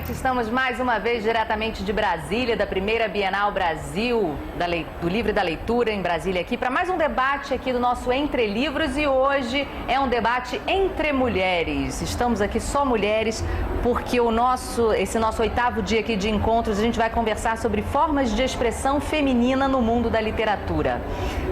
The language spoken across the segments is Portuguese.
noite, estamos mais uma vez diretamente de Brasília, da primeira Bienal Brasil, do Livro e da Leitura em Brasília aqui, para mais um debate aqui do nosso Entre Livros, e hoje é um debate entre mulheres. Estamos aqui só mulheres porque esse nosso 8º dia aqui de encontros, a gente vai conversar sobre formas de expressão feminina no mundo da literatura.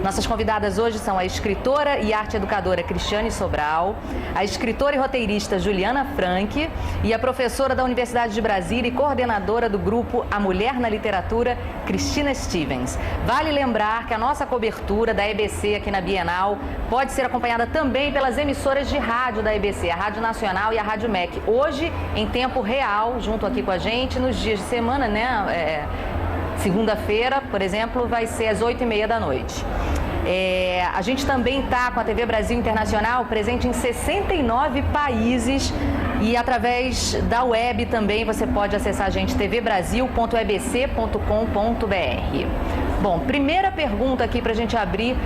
Nossas convidadas hoje são a escritora e arte educadora Cristiane Sobral, a escritora e roteirista Juliana Franck e a professora da Universidade de Brasília e coordenadora do grupo A Mulher na Literatura, Cristina Stevens. Vale lembrar que a nossa cobertura da EBC aqui na Bienal pode ser acompanhada também pelas emissoras de rádio da EBC, a Rádio Nacional e a Rádio MEC. Hoje, em tempo real, junto aqui com a gente, nos dias de semana, né? Segunda-feira, por exemplo, vai ser às 8h30 da noite. A gente também está com a TV Brasil Internacional presente em 69 países e através da web também você pode acessar a gente tvbrasil.ebc.com.br. Bom, primeira pergunta aqui para a gente abrir: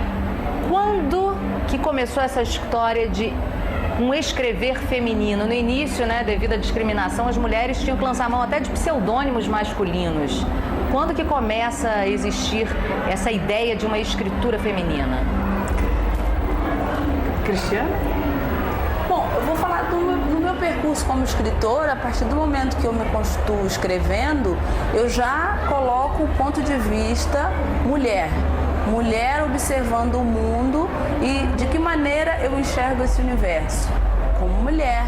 quando que começou essa história de um escrever feminino? No início, né, devido à discriminação, as mulheres tinham que lançar mão até de pseudônimos masculinos. Quando que começa a existir essa ideia de uma escritura feminina? Cristiane? Bom, eu vou falar do meu percurso como escritora. A partir do momento que eu me constituo escrevendo, eu já coloco o ponto de vista mulher. Mulher observando o mundo e de que maneira eu enxergo esse universo. Como mulher,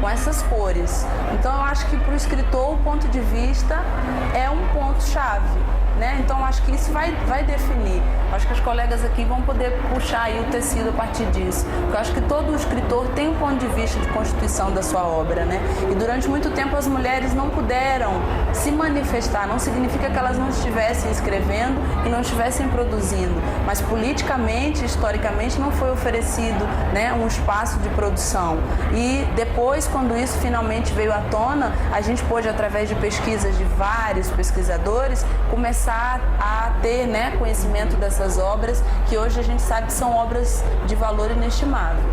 com essas cores. Então eu acho que para o escritor o ponto de vista é um ponto-chave, né? Então eu acho que isso vai definir. Eu acho que os colegas aqui vão poder puxar aí o tecido a partir disso. Porque eu acho que todo escritor tem um ponto de vista de constituição da sua obra, né? E durante muito tempo as mulheres não puderam se manifestar. Não significa que elas não estivessem escrevendo e não estivessem produzindo, mas politicamente, historicamente, não foi oferecido, né, um espaço de produção. E depois, quando isso finalmente veio à tona, a gente pôde, através de pesquisas de vários pesquisadores, começar a ter, né, conhecimento dessas obras, que hoje a gente sabe que são obras de valor inestimável.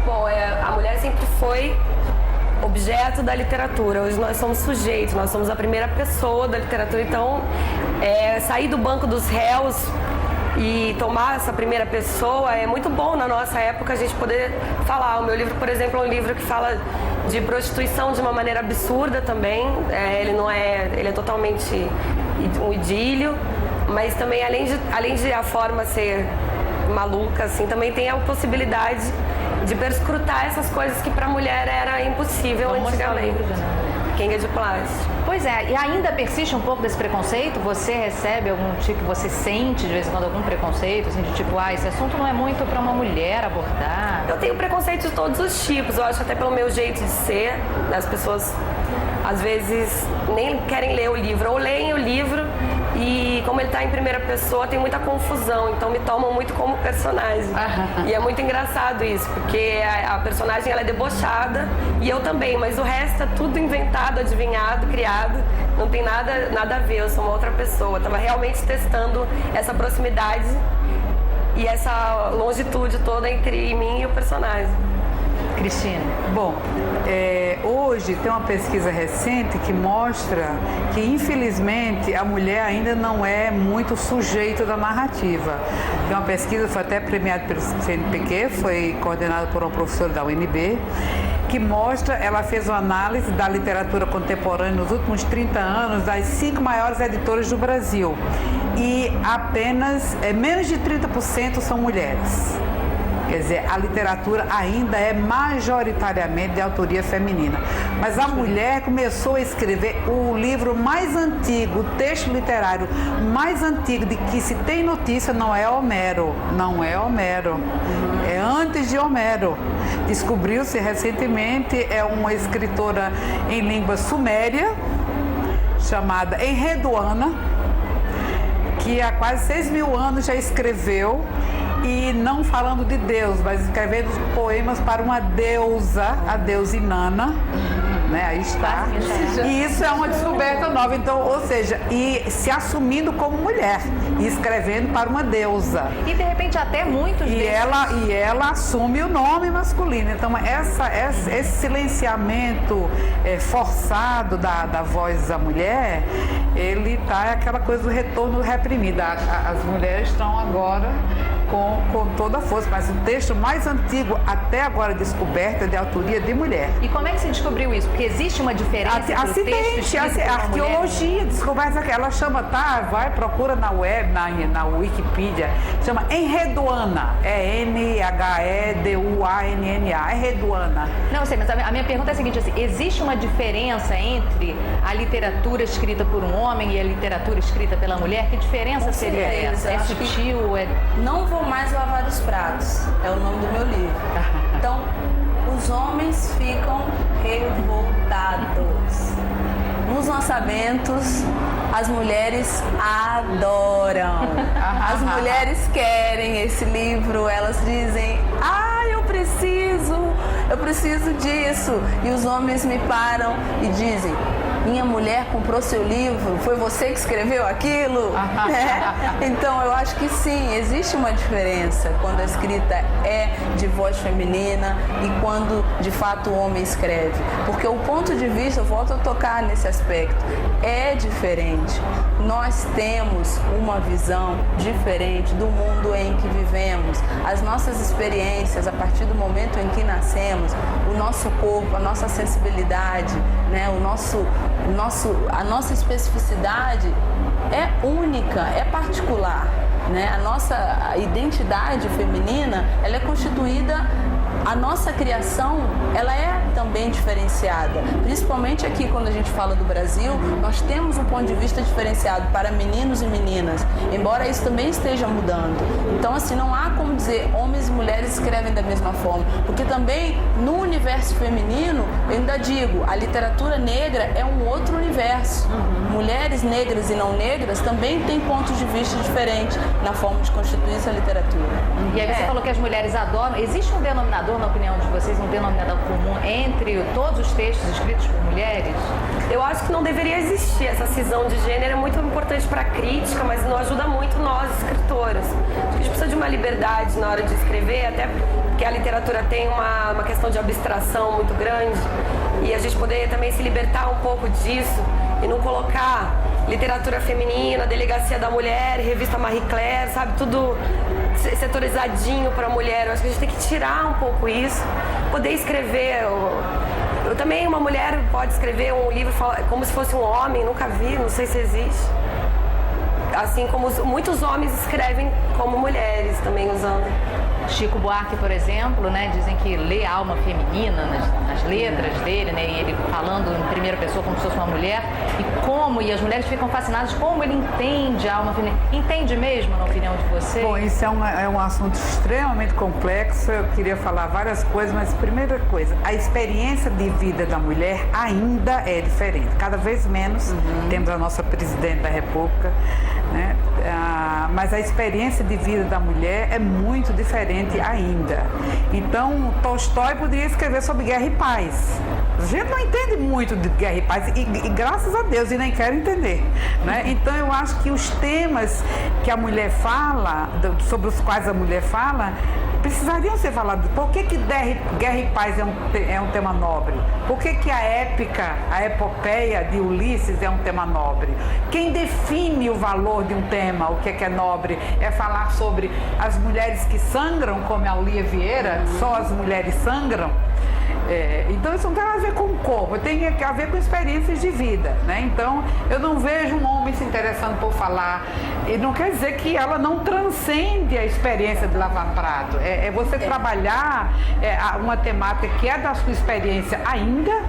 Bom, a mulher sempre foi objeto da literatura. Hoje nós somos sujeitos, nós somos a primeira pessoa da literatura. Então, sair do banco dos réus e tomar essa primeira pessoa é muito bom. Na nossa época a gente poder falar. O meu livro, por exemplo, é um livro que fala de prostituição de uma maneira absurda também. Ele é totalmente um idílio, mas também além de a forma ser maluca, assim, também tem a possibilidade de perscrutar essas coisas que para a mulher era impossível antigamente. Quenga de plástico. Pois é, e ainda persiste um pouco desse preconceito? Você recebe algum tipo, você sente de vez em quando algum preconceito, assim, de tipo, esse assunto não é muito para uma mulher abordar? Eu tenho preconceito de todos os tipos, eu acho, até pelo meu jeito de ser. As pessoas às vezes nem querem ler o livro, ou leem o livro e, como ele está em primeira pessoa, tem muita confusão, então me tomam muito como personagem. E é muito engraçado isso, porque a personagem ela é debochada e eu também, mas o resto é tudo inventado, adivinhado, criado, não tem nada a ver, eu sou uma outra pessoa. Estava realmente testando essa proximidade e essa longitude toda entre mim e o personagem. Cristina. Bom, hoje tem uma pesquisa recente que mostra que, infelizmente, a mulher ainda não é muito sujeito da narrativa. Tem uma pesquisa, foi até premiada pelo CNPq, foi coordenada por uma professora da UNB, que mostra, ela fez uma análise da literatura contemporânea nos últimos 30 anos das 5 maiores editoras do Brasil. E apenas, menos de 30% são mulheres. Quer dizer, a literatura ainda é majoritariamente de autoria feminina. Mas a mulher começou a escrever o livro mais antigo, o texto literário mais antigo de que se tem notícia não é Homero. Não é Homero. É antes de Homero. Descobriu-se recentemente, é uma escritora em língua suméria, chamada Enredoana, que há quase 6.000 anos já escreveu, e não falando de Deus, mas escrevendo poemas para uma deusa, a deusa Inanna, né? Aí está. E isso é uma descoberta nova. Então, ou seja, e se assumindo como mulher e escrevendo para uma deusa. E de repente até muitos E ela assume o nome masculino. Então, esse silenciamento forçado da voz da mulher, ele tá aquela coisa do retorno reprimido. As mulheres estão agora com toda a força, mas o texto mais antigo até agora descoberto é de autoria de mulher. E como é que se descobriu isso? Porque existe uma diferença entre o texto escrito a arqueologia descoberta, ela chama, procura na web, na Wikipedia, chama Enreduana, N-H-E-D-U-A-N-N-A, Enreduana. Não, eu sei, mas a minha pergunta é a seguinte, assim, existe uma diferença entre a literatura escrita por um homem e a literatura escrita pela mulher? Que diferença seria essa? É sutil? Não vou mais lavar os pratos, é o nome do meu livro. Então, os homens ficam revoltados. Nos lançamentos, as mulheres adoram. As mulheres querem esse livro, elas dizem, eu preciso disso. E os homens me param e dizem, minha mulher comprou seu livro, foi você que escreveu aquilo? Então eu acho que sim, existe uma diferença quando a escrita é de voz feminina e quando de fato o homem escreve. Porque o ponto de vista, eu volto a tocar nesse aspecto, é diferente. Nós temos uma visão diferente do mundo em que vivemos. As nossas experiências, a partir do momento em que nascemos, o nosso corpo, a nossa sensibilidade, né, a nossa especificidade é única, é particular, né? A nossa identidade feminina, ela é constituída, a nossa criação, ela é também diferenciada. Principalmente aqui, quando a gente fala do Brasil, nós temos um ponto de vista diferenciado para meninos e meninas, embora isso também esteja mudando. Então, assim, não há como dizer homens e mulheres escrevem da mesma forma, porque também no universo feminino, eu ainda digo, a literatura negra é um outro universo. Mulheres negras e não negras também têm pontos de vista diferentes na forma de constituir essa literatura. E aí você falou que as mulheres adoram. Existe um denominador, na opinião de vocês, um denominador comum entre todos os textos escritos por mulheres? Eu acho que não deveria existir. Essa cisão de gênero é muito importante para a crítica, mas não ajuda muito nós, escritoras. Acho que a gente precisa de uma liberdade na hora de escrever, até porque a literatura tem uma questão de abstração muito grande, e a gente poder também se libertar um pouco disso e não colocar literatura feminina, Delegacia da Mulher, Revista Marie Claire, sabe, tudo setorizadinho para a mulher. Eu acho que a gente tem que tirar um pouco isso, poder escrever. Eu também, uma mulher pode escrever um livro como se fosse um homem, nunca vi, não sei se existe. Assim como muitos homens escrevem como mulheres também, usando. Chico Buarque, por exemplo, né, dizem que lê a alma feminina nas letras dele, né, e ele falando em primeira pessoa como se fosse uma mulher, e as mulheres ficam fascinadas como ele entende a alma feminina. Entende mesmo, na opinião de vocês? Bom, isso é um assunto extremamente complexo, eu queria falar várias coisas, mas primeira coisa, a experiência de vida da mulher ainda é diferente, cada vez menos. Temos a nossa presidente da República, né? Mas a experiência de vida da mulher é muito diferente ainda. Então, Tolstói poderia escrever sobre guerra e paz. A gente não entende muito de guerra e paz, e graças a Deus, e nem quero entender, né? Então, eu acho que os temas que a mulher fala, sobre os quais a mulher fala, precisariam ser falados. Por que guerra e paz é um tema nobre? Por que a épica, a epopeia de Ulisses é um tema nobre? Quem define o valor de um tema, o que é nobre, é falar sobre as mulheres que sangram, como a Lia Vieira, só as mulheres sangram. Então isso não tem a ver com o corpo, tem a ver com experiências de vida, né? Então eu não vejo um homem se interessando por falar, e não quer dizer que ela não transcende a experiência de lavar prato, é você trabalhar uma temática que é da sua experiência ainda,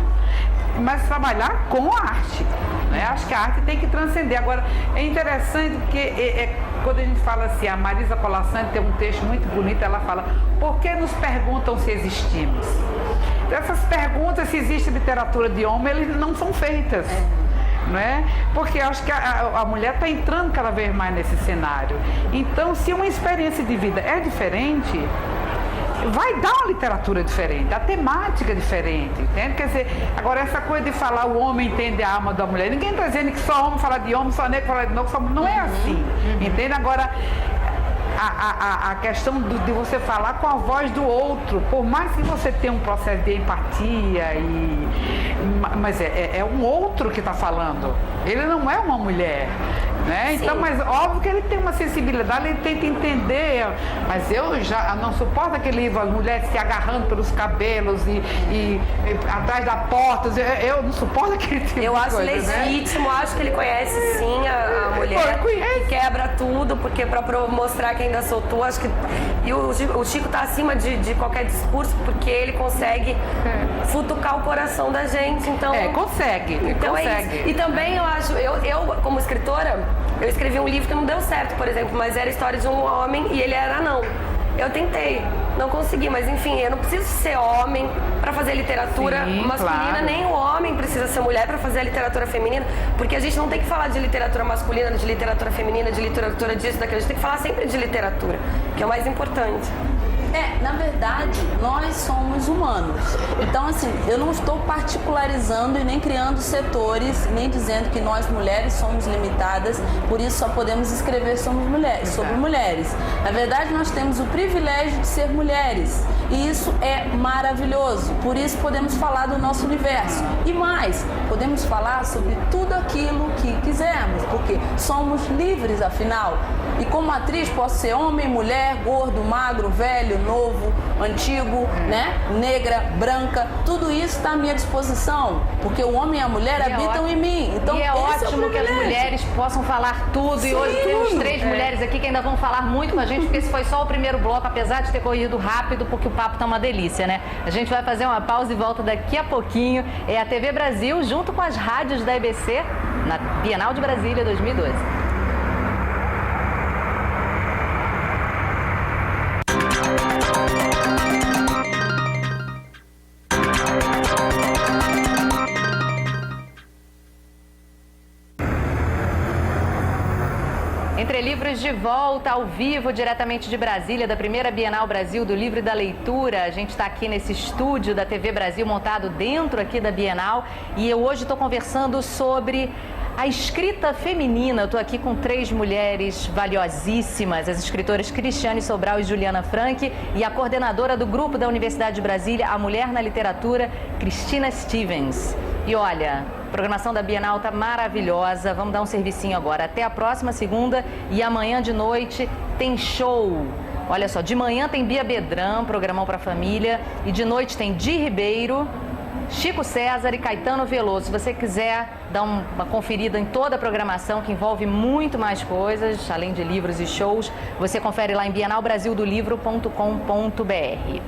mas trabalhar com a arte, né? Acho que a arte tem que transcender. Agora, é interessante porque quando a gente fala assim, a Marisa Colasanti tem um texto muito bonito, ela fala, por que nos perguntam se existimos? Essas perguntas, se existe literatura de homem, elas não são feitas. Né? Porque eu acho que a mulher está entrando cada vez mais nesse cenário. Então, se uma experiência de vida é diferente, vai dar uma literatura diferente, a temática é diferente, entende? Quer dizer, agora essa coisa de falar o homem entende a alma da mulher, ninguém está dizendo que só homem fala de homem, só negro fala de negro, não é assim, entende? Agora, a questão de você falar com a voz do outro, por mais que você tenha um processo de empatia, mas é um outro que está falando, ele não é uma mulher, né? Então, mas óbvio que ele tem uma sensibilidade, ele tenta entender, mas eu já não suporto aquele livro, as mulheres se agarrando pelos cabelos e atrás da porta, eu não suporto aquele tipo eu de acho coisa, legítimo, né? acho que ele conhece sim a mulher, que quebra tudo, porque para mostrar que ainda sou tu, acho que e o Chico tá acima de qualquer discurso, porque ele consegue futucar o coração da gente, então... consegue, então consegue. É isso. E também eu acho, eu como escritora, eu escrevi um livro que não deu certo, por exemplo, mas era a história de um homem e ele era anão. Eu tentei, não consegui, mas enfim, eu não preciso ser homem para fazer literatura masculina, claro. nem o homem precisa ser mulher para fazer a literatura feminina, porque a gente não tem que falar de literatura masculina, de literatura feminina, de literatura disso, daquilo, a gente tem que falar sempre de literatura, que é o mais importante. Na verdade, nós somos humanos. Então, assim, eu não estou particularizando e nem criando setores, nem dizendo que nós mulheres somos limitadas, por isso só podemos escrever sobre mulheres. Na verdade, nós temos o privilégio de ser mulheres. E isso é maravilhoso. Por isso podemos falar do nosso universo. E mais, podemos falar sobre tudo aquilo que quisermos, porque somos livres, afinal. E como atriz, posso ser homem, mulher, gordo, magro, velho, novo, antigo, né? Negra, branca, tudo isso está à minha disposição, porque o homem e a mulher habitam em mim. Então, e é ótimo que as mulheres possam falar tudo. Sim. E hoje temos 3 mulheres aqui que ainda vão falar muito com a gente, porque esse foi só o primeiro bloco, apesar de ter corrido rápido, porque o papo tá uma delícia, né? A gente vai fazer uma pausa e volta daqui a pouquinho. É a TV Brasil, junto com as rádios da EBC, na Bienal de Brasília 2012. Entre Livros de volta, ao vivo, diretamente de Brasília, da primeira Bienal Brasil do Livro e da Leitura. A gente está aqui nesse estúdio da TV Brasil, montado dentro aqui da Bienal. E eu hoje estou conversando sobre a escrita feminina. Eu estou aqui com 3 mulheres valiosíssimas, as escritoras Cristiane Sobral e Juliana Franck, e a coordenadora do grupo da Universidade de Brasília, A Mulher na Literatura, Cristina Stevens. E olha, a programação da Bienal está maravilhosa. Vamos dar um servicinho agora. Até a próxima segunda e amanhã de noite tem show. Olha só, de manhã tem Bia Bedran, programão para família, e de noite tem Di Ribeiro, Chico César e Caetano Veloso. Se você quiser dar uma conferida em toda a programação, que envolve muito mais coisas, além de livros e shows, você confere lá em bienalbrasildolivro.com.br.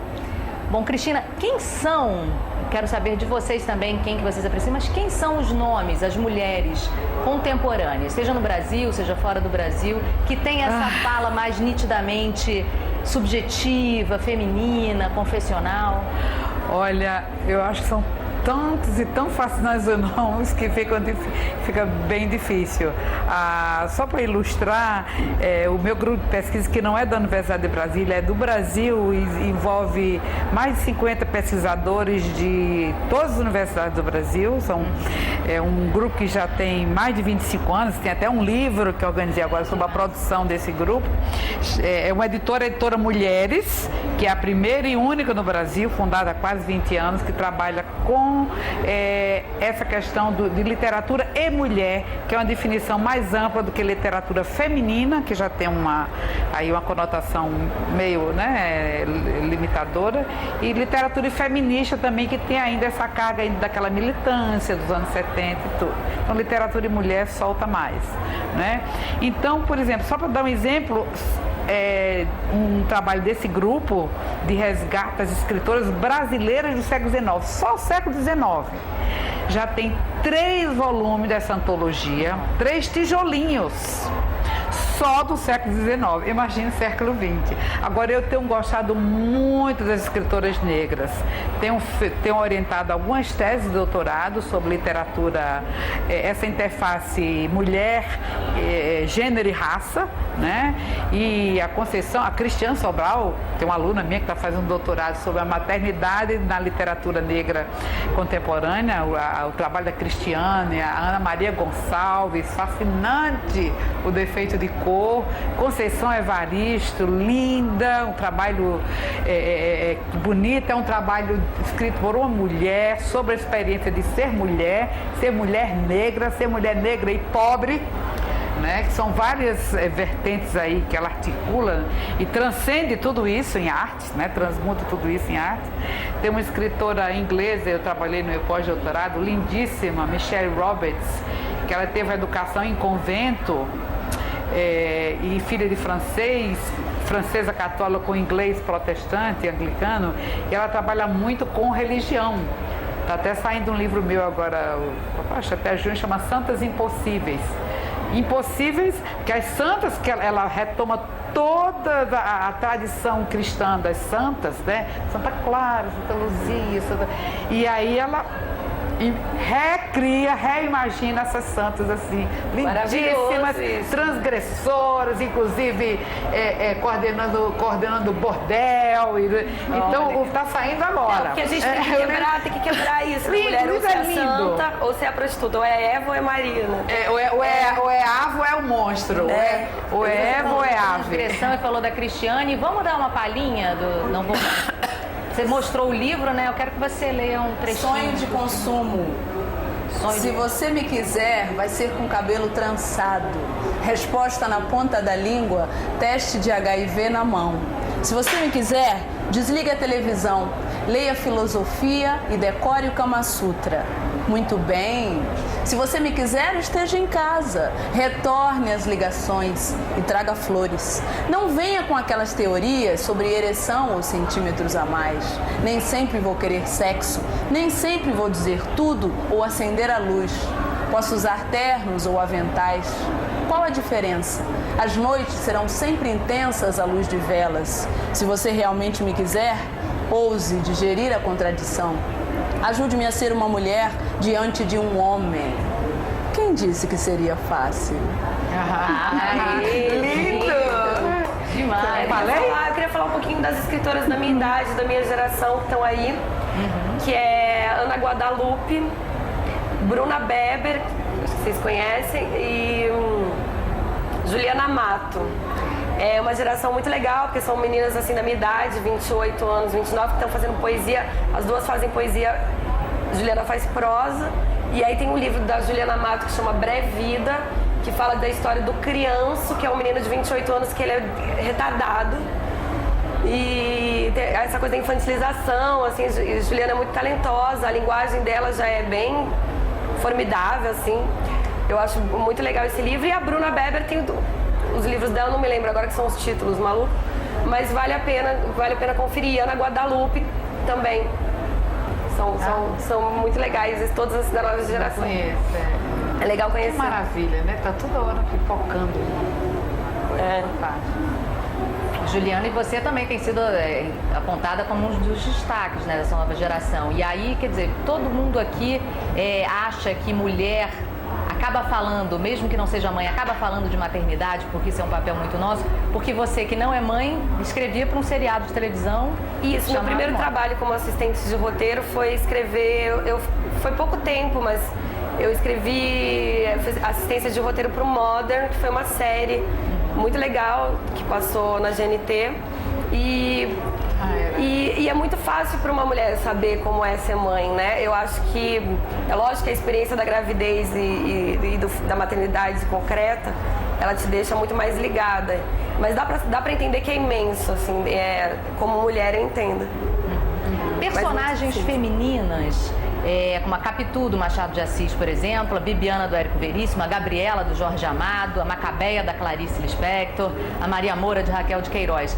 Bom, Cristina, quem são, quero saber de vocês também, quem que vocês apreciam, mas quem são os nomes, as mulheres contemporâneas, seja no Brasil, seja fora do Brasil, que tem essa fala mais nitidamente subjetiva, feminina, confessional? Olha, eu acho que são tantos e tão fascinantes os nomes que fica bem difícil. Só para ilustrar, o meu grupo de pesquisa, que não é da Universidade de Brasília, é do Brasil, e envolve mais de 50 pesquisadores de todas as universidades do Brasil. É um grupo que já tem mais de 25 anos, tem até um livro que eu organizei agora sobre a produção desse grupo. É uma editora Mulheres, que é a primeira e única no Brasil, fundada há quase 20 anos, que trabalha com essa questão de literatura e mulher, que é uma definição mais ampla do que literatura feminina, que já tem uma conotação meio, né, limitadora, e literatura feminista também, que tem ainda essa carga daquela militância dos anos 70 e tudo. Então, literatura e mulher solta mais, né? Então, por exemplo, só para dar um exemplo, um trabalho desse grupo de resgate das escritoras brasileiras do século XIX, só o século XIX, já tem 3 volumes dessa antologia, 3 tijolinhos, só do século XIX, imagine o século XX. Agora, eu tenho gostado muito das escritoras negras, tenho orientado algumas teses de doutorado sobre literatura, essa interface mulher Gênero e Raça, né? E a Conceição, a Cristiane Sobral, tem uma aluna minha que está fazendo um doutorado sobre a maternidade na literatura negra contemporânea, o trabalho da Cristiane, a Ana Maria Gonçalves, fascinante o defeito de cor, Conceição Evaristo, linda, um trabalho bonito, é um trabalho escrito por uma mulher sobre a experiência de ser mulher negra e pobre, né? Que são várias vertentes aí que ela articula e transcende tudo isso em artes, né? Transmuta tudo isso em arte. Tem uma escritora inglesa, eu trabalhei no meu pós-doutorado, lindíssima, Michelle Roberts, que ela teve a educação em convento e filha de francesa católica com inglês protestante, anglicano, e ela trabalha muito com religião. Está até saindo um livro meu agora, acho até junho, chama Santas Impossíveis. Impossíveis, que as santas, que ela retoma toda a tradição cristã das santas, né? Santa Clara, Santa Luzia, e aí ela reimagina essas santas assim, lindíssimas, transgressoras, inclusive coordenando bordel. Então está saindo agora. Porque a gente tem que quebrar isso. A mulher ou ser a santa ou ser a prostituta. Ou é Eva ou é Maria. Né? Ou é Ava ou é o monstro. Ou é Eva ou é Ave. E falou da Cristiane. Vamos dar uma palhinha do. Não vou. Você mostrou o livro, né? Eu quero que você leia um trechinho. Sonho de consumo. Se você me quiser, vai ser com cabelo trançado. Resposta na ponta da língua, teste de HIV na mão. Se você me quiser, desligue a televisão, leia filosofia e decore o Kama Sutra. Muito bem. Se você me quiser, esteja em casa. Retorne as ligações e traga flores. Não venha com aquelas teorias sobre ereção ou centímetros a mais. Nem sempre vou querer sexo. Nem sempre vou dizer tudo ou acender a luz. Posso usar ternos ou aventais. Qual a diferença? As noites serão sempre intensas à luz de velas. Se você realmente me quiser, ouse digerir a contradição. Ajude-me a ser uma mulher diante de um homem. Quem disse que seria fácil? Lindo! Demais. Eu queria falar um pouquinho das escritoras da minha idade, da minha geração que estão aí, que é Ana Guadalupe, Bruna Beber, acho que vocês conhecem, e Juliana Amato. É uma geração muito legal, porque são meninas assim da minha idade, 28 anos, 29, que estão fazendo poesia. As duas fazem poesia, Juliana faz prosa. E aí tem um livro da Juliana Amato que chama Breve Vida, que fala da história do Crianço, que é um menino de 28 anos que ele é retardado. E tem essa coisa da infantilização, assim, Juliana é muito talentosa, a linguagem dela já é bem formidável, assim. Eu acho muito legal esse livro. E a Bruna Beber tem os livros dela, não me lembro agora que são os títulos malucos, mas vale a pena conferir. Ana Guadalupe também. São muito legais, todas as da nova geração. É legal conhecer. Que maravilha, né? Tá toda hora pipocando. Juliana, e você também tem sido apontada como um dos destaques, né, dessa nova geração. E aí, quer dizer, todo mundo aqui acha que mulher acaba falando, mesmo que não seja mãe, acaba falando de maternidade, porque isso é um papel muito nosso, porque você, que não é mãe, escrevia para um seriado de televisão. Isso, meu primeiro trabalho como assistente de roteiro foi escrever, foi pouco tempo, mas eu escrevi assistência de roteiro para o Modern, que foi uma série muito legal, que passou na GNT, e é muito fácil para uma mulher saber como é ser mãe, né? Eu acho que, é lógico que a experiência da gravidez e da maternidade concreta, ela te deixa muito mais ligada. Mas dá pra entender que é imenso, assim, como mulher eu entendo. Personagens femininas, como a Capitu do Machado de Assis, por exemplo, a Bibiana do Érico Veríssimo, a Gabriela do Jorge Amado, a Macabeia da Clarice Lispector, a Maria Moura de Raquel de Queiroz.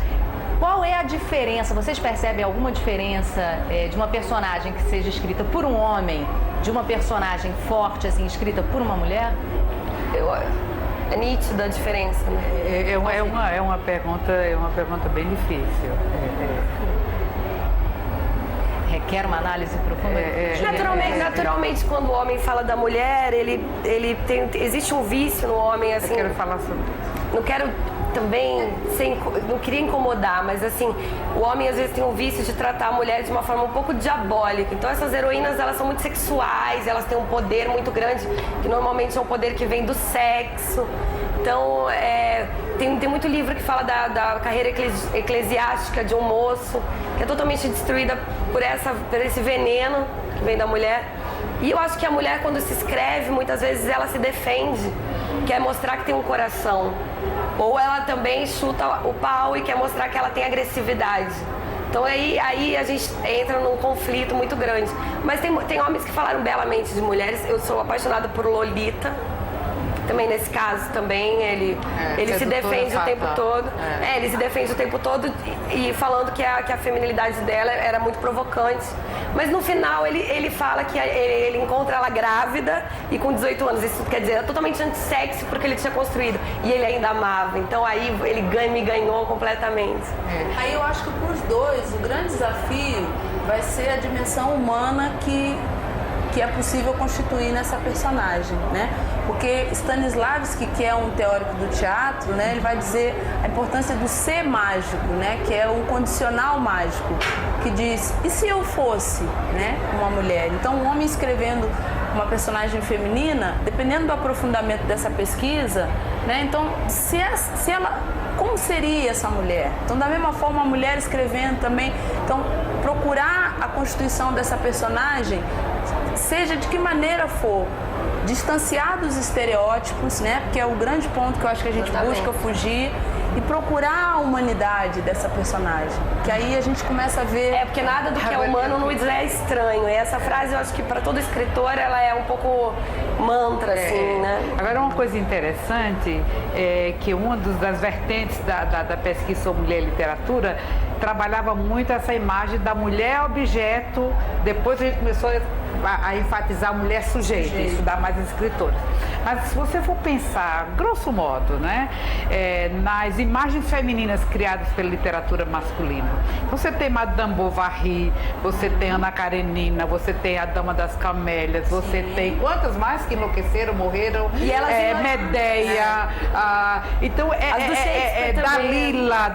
Qual é a diferença? Vocês percebem alguma diferença de uma personagem que seja escrita por um homem, de uma personagem forte, assim, escrita por uma mulher? É nítida a diferença, né? É uma pergunta bem difícil. requer uma análise profunda? Naturalmente, quando o homem fala da mulher, existe um vício no homem, assim... Eu quero falar sobre isso. Não quero também, não queria incomodar, mas assim, o homem às vezes tem um vício de tratar a mulher de uma forma um pouco diabólica. Então essas heroínas, elas são muito sexuais, elas têm um poder muito grande, que normalmente é um poder que vem do sexo. Então, tem muito livro que fala da carreira eclesiástica de um moço, que é totalmente destruída por esse veneno que vem da mulher. E eu acho que a mulher, quando se escreve, muitas vezes ela se defende, quer mostrar que tem um coração. Ou ela também chuta o pau e quer mostrar que ela tem agressividade. Então aí a gente entra num conflito muito grande. Mas tem homens que falaram belamente de mulheres. Eu sou apaixonada por Lolita. Também nesse caso também ele se defende o tempo todo. Ele se defende o tempo todo e falando que a feminilidade dela era muito provocante. Mas no final ele fala que ele encontra ela grávida e com 18 anos. Isso quer dizer, é totalmente antissexy porque ele tinha construído. E ele ainda amava. Então aí ele me ganhou completamente. Aí eu acho que para os dois o grande desafio vai ser a dimensão humana que é possível constituir nessa personagem, né? Porque Stanislavski, que é um teórico do teatro, né, ele vai dizer a importância do ser mágico, né, que é o condicional mágico, que diz, e se eu fosse, né, uma mulher? Então, um homem escrevendo uma personagem feminina, dependendo do aprofundamento dessa pesquisa, né, então, se ela, como seria essa mulher? Então, da mesma forma, a mulher escrevendo também, então, procurar a constituição dessa personagem, seja de que maneira for, distanciar dos estereótipos, né? Porque é o grande ponto que eu acho que a gente busca fugir, e procurar a humanidade dessa personagem. Que aí a gente começa a ver... Porque nada do que é humano nos é estranho. E essa frase, eu acho que para todo escritor, ela é um pouco mantra, assim, né? Agora, uma coisa interessante é que uma das vertentes da pesquisa sobre mulher e literatura trabalhava muito essa imagem da mulher objeto. Depois a gente começou a enfatizar a mulher sujeito, estudar mais as escritoras. Mas se você for pensar, grosso modo, né, nas imagens femininas criadas pela literatura masculina, então você tem Madame Bovary, você tem Ana Karenina, você tem a Dama das Camélias, você tem quantas mais que enlouqueceram, morreram, e elas Medeia, então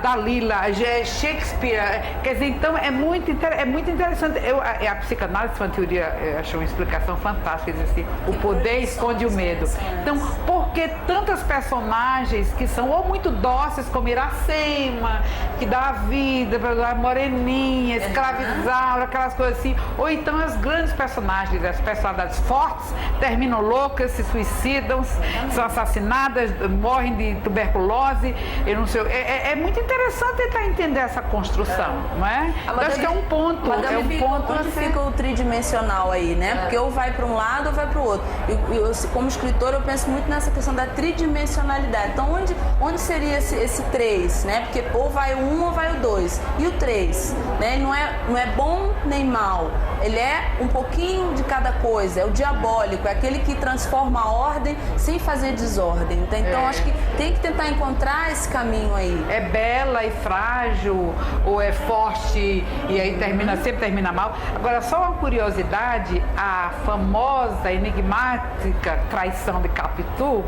Dalila, Shakespeare, quer dizer, então é muito interessante. A psicanálise foi uma teoria, eu acho uma explicação fantástica, diz assim, o poder esconde o medo. Então, por que tantas personagens que são ou muito dóceis, como Iracema, que dá a vida para a Moreninha, escravizaram, aquelas coisas assim, ou então as grandes personagens, as personalidades fortes, terminam loucas, se suicidam, são assassinadas, morrem de tuberculose, eu não sei. É muito interessante tentar entender essa construção, não é? Eu acho que é um ponto. Onde fica o tridimensional aí, né? Porque ou vai para um lado ou vai para o outro. Eu, como escritor, eu penso muito nessa questão da tridimensionalidade. Então, onde seria esse 3, né? Porque ou vai o 1 ou vai o 2. E o 3, né? Não é bom nem mal. Ele é um pouquinho de cada coisa. É o diabólico, é aquele que transforma a ordem sem fazer desordem. Então, acho que tem que tentar encontrar esse caminho aí. É bela e frágil, ou é forte e aí sempre termina mal. Agora, só uma curiosidade, a famosa, enigmática traição de Capitu,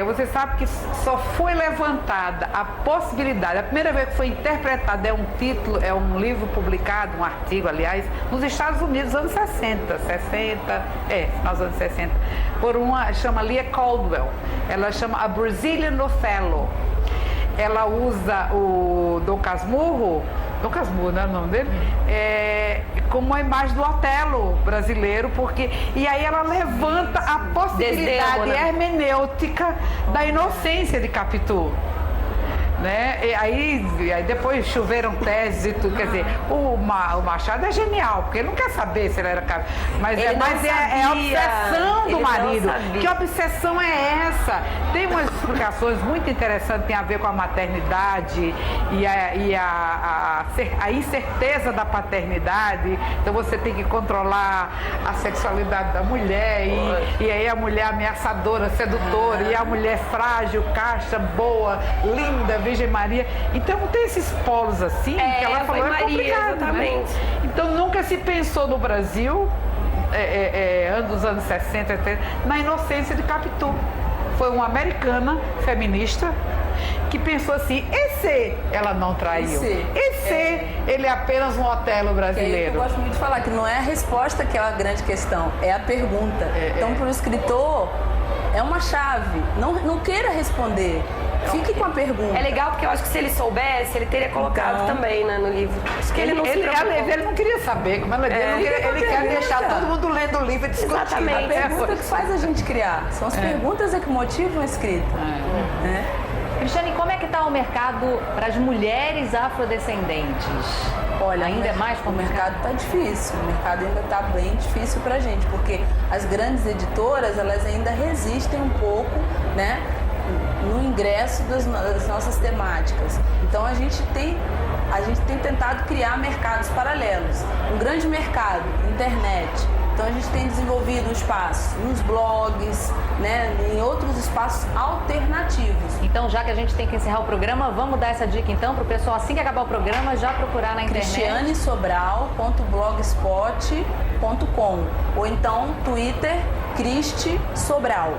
você sabe que só foi levantada a possibilidade, a primeira vez que foi interpretada, é um livro publicado, um artigo, aliás, nos Estados Unidos, anos 60, nos anos 60, por chama Leah Caldwell, ela chama A Brazilian Othello. Ela usa o Dom Casmurro, não é o nome dele? Como uma imagem do Otelo brasileiro, e aí ela levanta a possibilidade hermenêutica da inocência de Capitu. Né? E aí depois choveram teses e tudo, quer dizer, o Machado é genial, porque ele não quer saber se ele era casado, mas é a obsessão do marido. Que obsessão é essa? Tem umas explicações muito interessantes, tem a ver com a maternidade e a incerteza da paternidade, então você tem que controlar a sexualidade da mulher e aí a mulher ameaçadora, sedutora, e a mulher frágil, caixa, boa, linda, Virgem Maria. Então tem esses polos assim que ela falou foi Maria, complicado, exatamente. né? Então nunca se pensou no Brasil, dos anos 60, 70, na inocência de Capitu. Foi uma americana feminista que pensou assim, e se ela não traiu? E se ele é apenas um Otelo brasileiro? Eu gosto muito de falar que não é a resposta que é a grande questão, é a pergunta. Então, para o escritor, é uma chave. Não queira responder. Fique com a pergunta. É legal porque eu acho que se ele soubesse, ele teria colocado também, né, no livro. Acho que ele não se preocupou. Ele não queria saber, como ela disse, ele quer deixar todo mundo lendo o livro e discutindo. Exatamente. A pergunta que faz a gente criar. São as perguntas que motivam a escrita. Né? Cristiane, como é que está o mercado para as mulheres afrodescendentes? Olha, ainda é mais o mercado está difícil. O mercado ainda está bem difícil para a gente, porque as grandes editoras, elas ainda resistem um pouco, né, no ingresso das nossas temáticas. Então a gente tem tentado criar mercados paralelos. Um grande mercado, internet. Então a gente tem desenvolvido um espaço nos blogs, né, em outros espaços alternativos. Então, já que a gente tem que encerrar o programa, vamos dar essa dica então para o pessoal, assim que acabar o programa, já procurar na internet. cristianesobral.blogspot.com ou então Twitter, Cristi Sobral.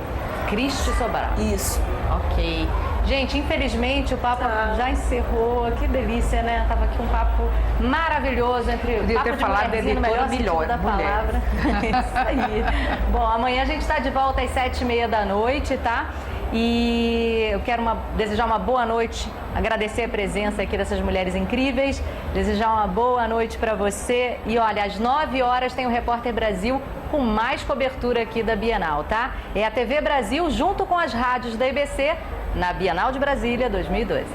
Cristi Sobral. Isso. Ok. Gente, infelizmente o papo já encerrou. Que delícia, né? Tava aqui um papo maravilhoso entre Podia papo ter de falado mulherzinha, no melhor sentido da palavra. Isso aí. Bom, amanhã a gente está de volta às 7h30 da noite, tá? E eu quero desejar uma boa noite, agradecer a presença aqui dessas mulheres incríveis, desejar uma boa noite para você. E olha, às 9 horas tem o Repórter Brasil com mais cobertura aqui da Bienal, tá? É a TV Brasil junto com as rádios da IBC na Bienal de Brasília 2012.